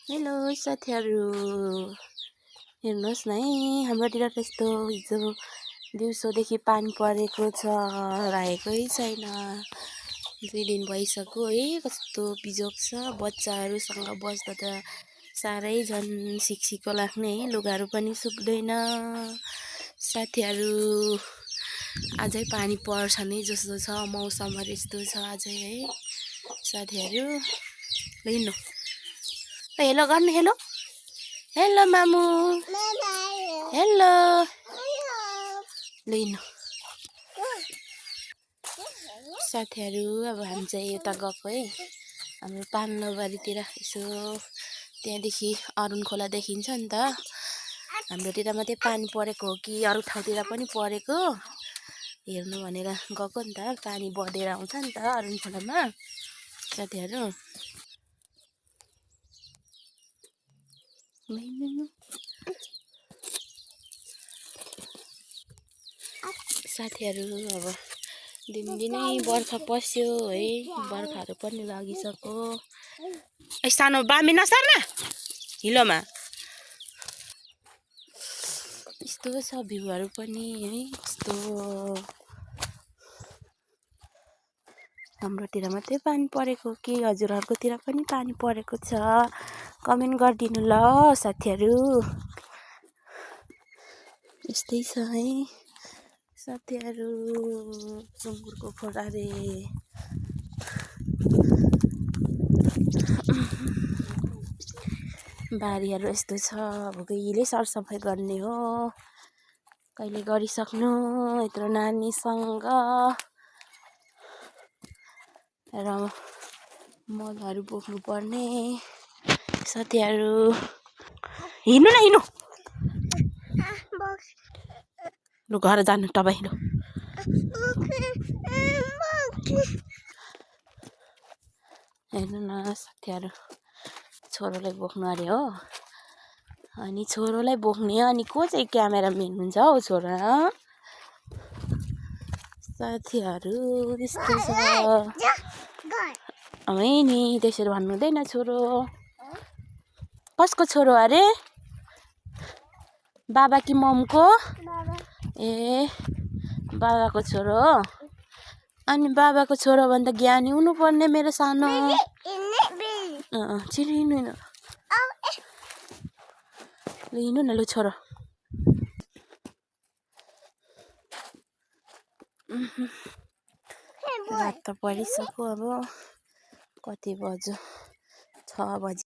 Hello साथीहरू, हेर्नुहोस् न है, हाम्रोतिर त यस्तो हिजो दिउँसोदेखि पानी परेको छ, रहेकै छैन। 2 दिन भइसक्यो है। कस्तो बिजोग छ, बच्चाहरूसँग बस्दा त साह्रै झन् सिक्सिको लाग्ने है, लुगाहरू पनि सुक्दैन। साथीहरू, अझै पानी पर्छ नि जस्तो छ, मौसमहरू यस्तो छ अझै है साथीहरू। लिनु हेलो गर्नु, हेलो हेलो मामु, हेलो लिनु साथीहरू। अब हामी चाहिँ यता गएको है, हाम्रो पान्लोबारीतिर। यसो त्यहाँदेखि अरुण खोला देखिन्छ नि त। हाम्रोतिर मात्रै पानी परेको हो कि अरू ठाउँतिर पनि परेको हेर्नु भनेर गएको नि त। पानी बढेर आउँछ नि त अरुण खोलामा साथीहरू। साथीहरू, अब दिनदिनै बर्खा पस्यो है, बर्खाहरू पनि लागिसक्यो। सानो बामी नसार्न हिलोमा। यस्तो छ भ्यूहरू पनि है, यस्तो हाम्रोतिर मात्रै पानी परेको कि हजुरहरूकोतिर पनि पानी परेको छ? कमेन्ट गरिदिनु ल साथीहरू। यस्तै छ है साथीहरू। सुँगुरको खोला रे, बारीहरू यस्तो छ। अब कहिले सरसफाइ गर्ने हो, कहिले गरिसक्नु यत्रो नानीसँग र मलहरू बोक्नु पर्ने साथीहरू। हिँड्नु न, हिँड्नु लु घर जानु तपाईँ। लु हेर्नु न साथीहरू, छोरोलाई बोक्नु अरे हो। अनि छोरोलाई बोक्ने अनि को चाहिँ क्यामेराम्यान हुन्छ हौ छोरा साथीहरू। यस्तो छ है नि, त्यसरी भन्नु हुँदैन। छोरो कसको छोरो अरे? बाबा कि ममको? ए बाबाको छोरो हो। अनि बाबाको छोरो भन्दा ज्ञानी हुनुपर्ने मेरो सानो। छिटो हिँड्नु न, हिँड्नु न लु छोरो। रात त परिसक्यो, अब कति बज्यो? 6 बजी।